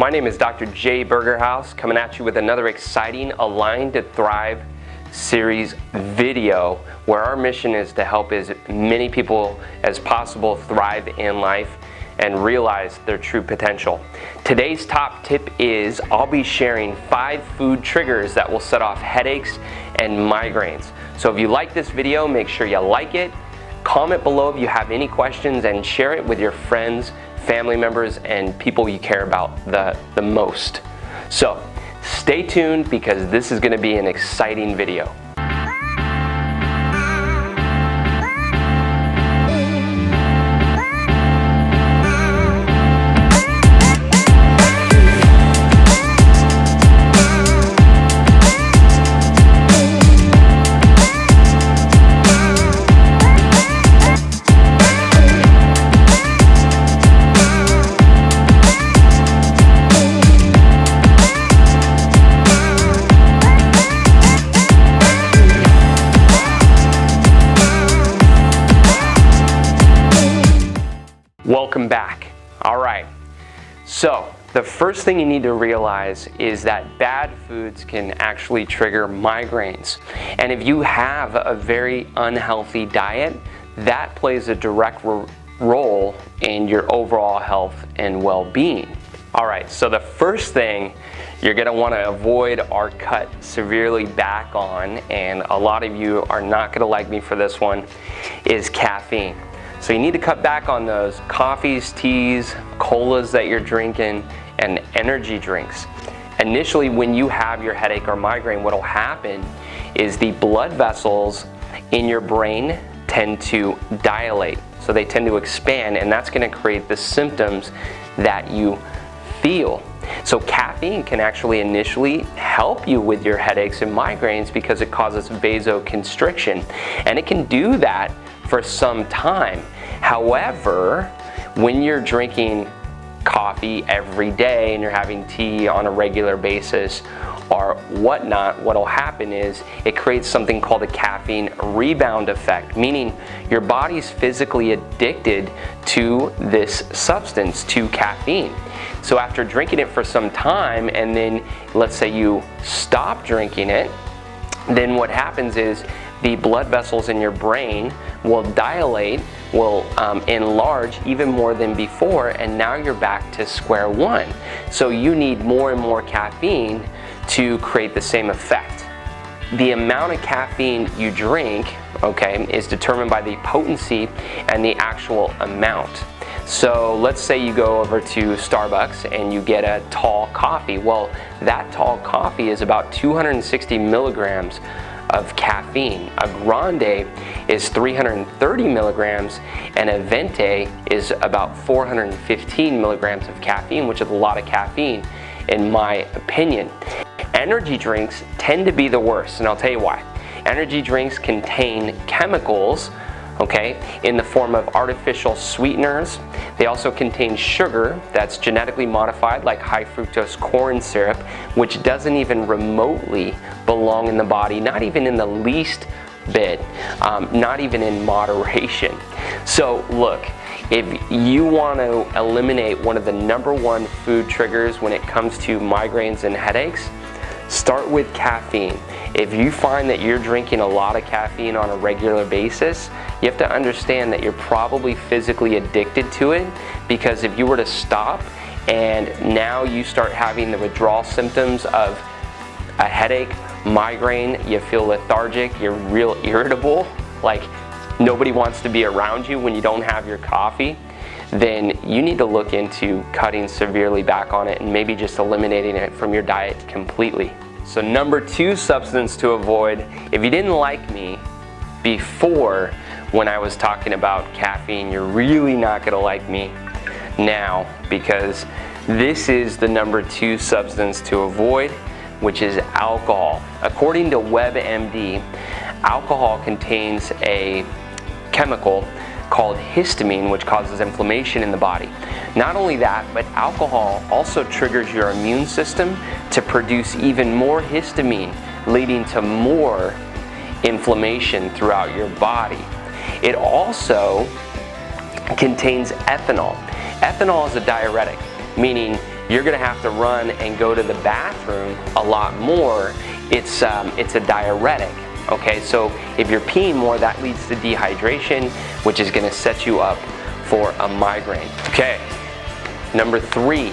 My name is Dr. Jay Bergerhouse, coming at you with another exciting Align to Thrive series video, where our mission is to help as many people as possible thrive in life and realize their true potential. Today's top tip is I'll be sharing 5 food triggers that will set off headaches and migraines. So if you like this video, make sure you like it, comment below if you have any questions, and share it with your friends, family members, and people you care about the most. So stay tuned, because this is going to be an exciting video. Welcome back. All right, so the first thing you need to realize is that bad foods can actually trigger migraines. And if you have a very unhealthy diet, that plays a direct role in your overall health and well-being. All right, so the first thing you're gonna wanna avoid or cut severely back on, and a lot of you are not gonna like me for this one, is caffeine. So you need to cut back on those coffees, teas, colas that you're drinking, and energy drinks. Initially, when you have your headache or migraine, what will happen is the blood vessels in your brain tend to dilate. So they tend to expand, and that's going to create the symptoms that you feel. So caffeine can actually initially help you with your headaches and migraines because it causes vasoconstriction, and it can do that for some time. However, when you're drinking coffee every day and you're having tea on a regular basis or whatnot, what'll happen is it creates something called a caffeine rebound effect, meaning your body's physically addicted to this substance, to caffeine. So after drinking it for some time, and then let's say you stop drinking it, then what happens is the blood vessels in your brain will dilate, will enlarge even more than before, and now you're back to square one. So you need more and more caffeine to create the same effect. The amount of caffeine you drink, okay, is determined by the potency and the actual amount. So let's say you go over to Starbucks and you get a tall coffee. Well, that tall coffee is about 260 milligrams of caffeine. A grande is 330 milligrams, and a venti is about 415 milligrams of caffeine, which is a lot of caffeine in my opinion. Energy drinks tend to be the worst, and I'll tell you why. Energy drinks contain chemicals, okay, in the form of artificial sweeteners. They also contain sugar that's genetically modified, like high fructose corn syrup, which doesn't even remotely belong in the body, not even in the least bit, not even in moderation. So look, if you want to eliminate one of the #1 food triggers when it comes to migraines and headaches, start with caffeine. If you find that you're drinking a lot of caffeine on a regular basis, you have to understand that you're probably physically addicted to it, because if you were to stop and now you start having the withdrawal symptoms of a headache, migraine, you feel lethargic, you're real irritable, like nobody wants to be around you when you don't have your coffee, then you need to look into cutting severely back on it and maybe just eliminating it from your diet completely. So #2 substance to avoid, if you didn't like me before when I was talking about caffeine, you're really not gonna like me now, because this is the #2 substance to avoid, which is alcohol. According to WebMD, alcohol contains a chemical called histamine, which causes inflammation in the body. Not only that, but alcohol also triggers your immune system to produce even more histamine, leading to more inflammation throughout your body. It also contains ethanol. Ethanol is a diuretic, meaning you're gonna have to run and go to the bathroom a lot more. It's a diuretic. Okay, so if you're peeing more, that leads to dehydration, which is gonna set you up for a migraine. Okay, number 3,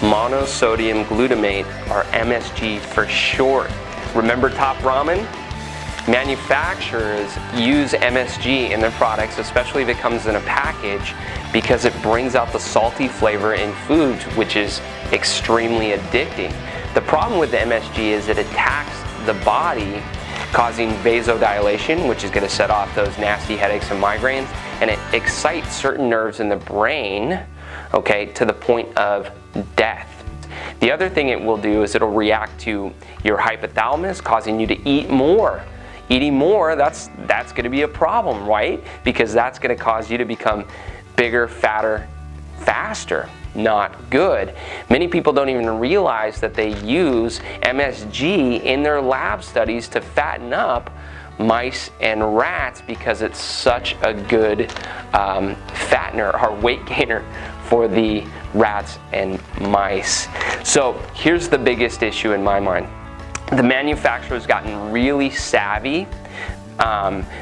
monosodium glutamate, or MSG for short. Remember Top Ramon? Manufacturers use MSG in their products, especially if it comes in a package, because it brings out the salty flavor in foods, which is extremely addicting. The problem with the MSG is it attacks the body, causing vasodilation, which is going to set off those nasty headaches and migraines, and it excites certain nerves in the brain, okay, to the point of death. The other thing it will do is it'll react to your hypothalamus, causing you to eat more. Eating more, that's going to be a problem, right? Because that's going to cause you to become bigger, fatter, faster. Not good. Many people don't even realize that they use MSG in their lab studies to fatten up mice and rats because it's such a good fattener or weight gainer for the rats and mice. So here's the biggest issue in my mind. The manufacturer's gotten really savvy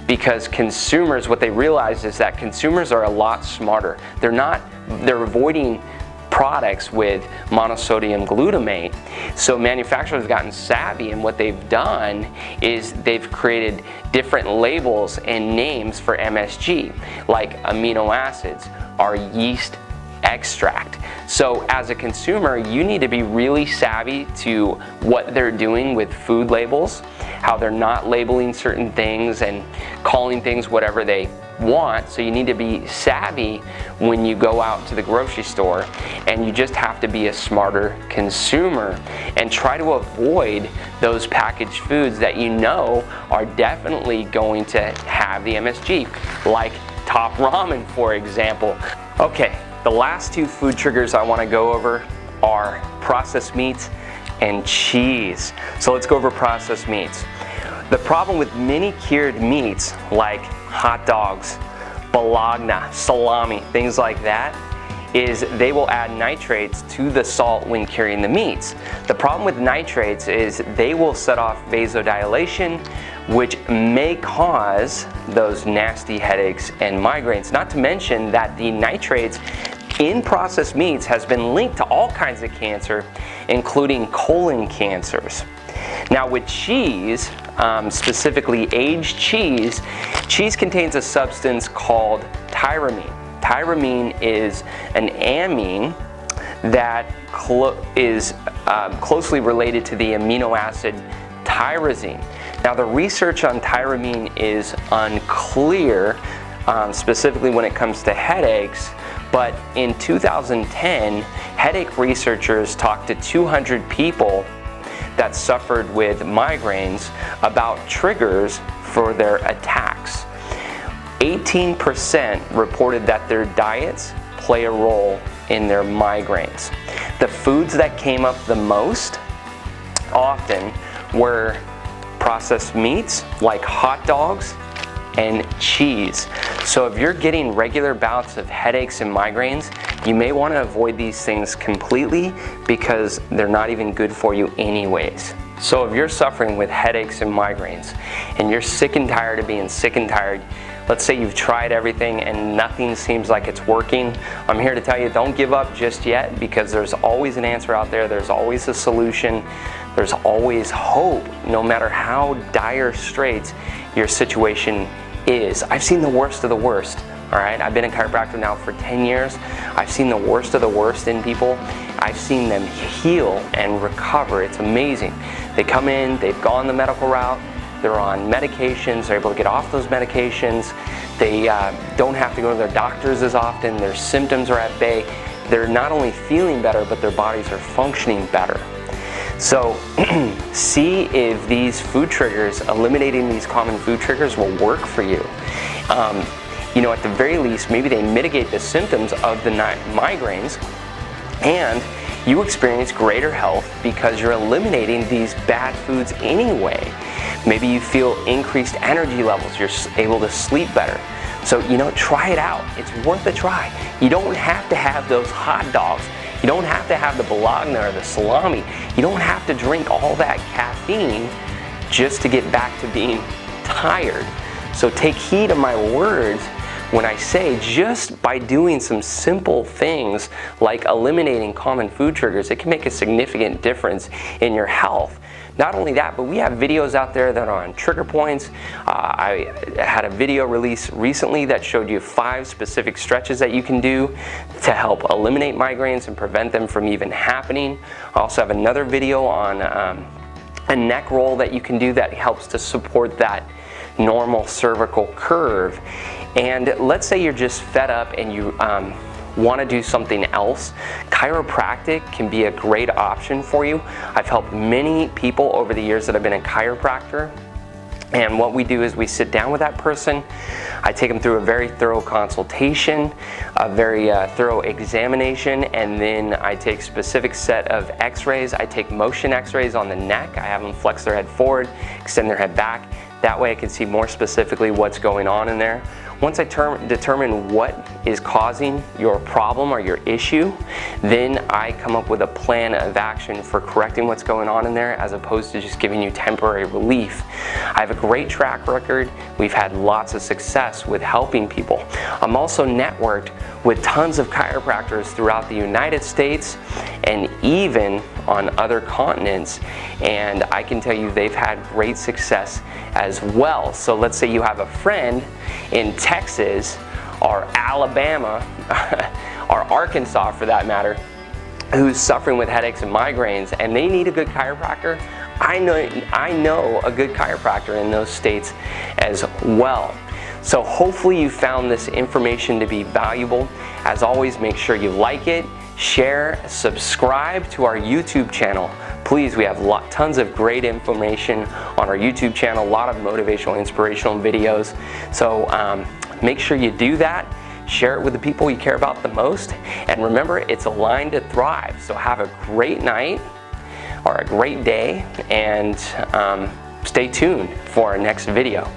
because consumers, what they realize is that consumers are a lot smarter. They're avoiding products with monosodium glutamate. So manufacturers have gotten savvy, and what they've done is they've created different labels and names for MSG, like amino acids or yeast extract. So as a consumer, you need to be really savvy to what they're doing with food labels, how they're not labeling certain things and calling things whatever they want. So you need to be savvy when you go out to the grocery store, and you just have to be a smarter consumer and try to avoid those packaged foods that you know are definitely going to have the MSG, like Top Ramon, for example. Okay, the last 2 food triggers I want to go over are processed meats and cheese. So let's go over processed meats. The problem with many cured meats like hot dogs, bologna, salami, things like that, is they will add nitrates to the salt when curing the meats. The problem with nitrates is they will set off vasodilation, which may cause those nasty headaches and migraines. Not to mention that the nitrates in processed meats has been linked to all kinds of cancer, including colon cancers. Now with cheese, specifically aged cheese, cheese contains a substance called tyramine. Tyramine is an amine that is closely related to the amino acid tyrosine. Now the research on tyramine is unclear, specifically when it comes to headaches, but in 2010, headache researchers talked to 200 people that suffered with migraines about triggers for their attacks. 18% reported that their diets play a role in their migraines. The foods that came up the most often were processed meats like hot dogs and cheese. So if you're getting regular bouts of headaches and migraines, you may want to avoid these things completely because they're not even good for you anyways. So if you're suffering with headaches and migraines and you're sick and tired of being sick and tired, let's say you've tried everything and nothing seems like it's working, I'm here to tell you, don't give up just yet, because there's always an answer out there. There's always a solution. There's always hope, no matter how dire straits your situation is. I've seen the worst of the worst. All right, I've been a chiropractor now for 10 years. I've seen the worst of the worst in people. I've seen them heal and recover. It's amazing. They come in, they've gone the medical route, they're on medications, they're able to get off those medications. They don't have to go to their doctors as often. Their symptoms are at bay. They're not only feeling better, but their bodies are functioning better. So see if these food triggers, eliminating these common food triggers, will work for you. You know, at the very least, maybe they mitigate the symptoms of the migraines, and you experience greater health because you're eliminating these bad foods anyway. Maybe you feel increased energy levels, you're able to sleep better. So, you know, try it out. It's worth a try. You don't have to have those hot dogs. You don't have to have the bologna or the salami. You don't have to drink all that caffeine just to get back to being tired. So take heed of my words when I say just by doing some simple things like eliminating common food triggers, it can make a significant difference in your health. Not only that, but we have videos out there that are on trigger points. I had a video release recently that showed you 5 specific stretches that you can do to help eliminate migraines and prevent them from even happening. I also have another video on a neck roll that you can do that helps to support that normal cervical curve. And let's say you're just fed up and you want to do something else. Chiropractic can be a great option for you. I've helped many people over the years that have been a chiropractor. And what we do is we sit down with that person. I take them through a very thorough consultation, a very thorough examination, and then I take specific set of x-rays. I take motion x-rays on the neck. I have them flex their head forward, extend their head back. That way I can see more specifically what's going on in there. Once I determine what is causing your problem or your issue, then I come up with a plan of action for correcting what's going on in there as opposed to just giving you temporary relief. I have a great track record. We've had lots of success with helping people. I'm also networked with tons of chiropractors throughout the United States and even on other continents, and I can tell you they've had great success as well. So let's say you have a friend in Texas or Alabama or Arkansas for that matter who's suffering with headaches and migraines and they need a good chiropractor. I know a good chiropractor in those states as well. So hopefully you found this information to be valuable. As always, make sure you like it, share, subscribe to our YouTube channel. Please, we have tons of great information on our YouTube channel, a lot of motivational, inspirational videos. So make sure you do that. Share it with the people you care about the most. And remember, it's aligned to thrive. So have a great night or a great day and stay tuned for our next video.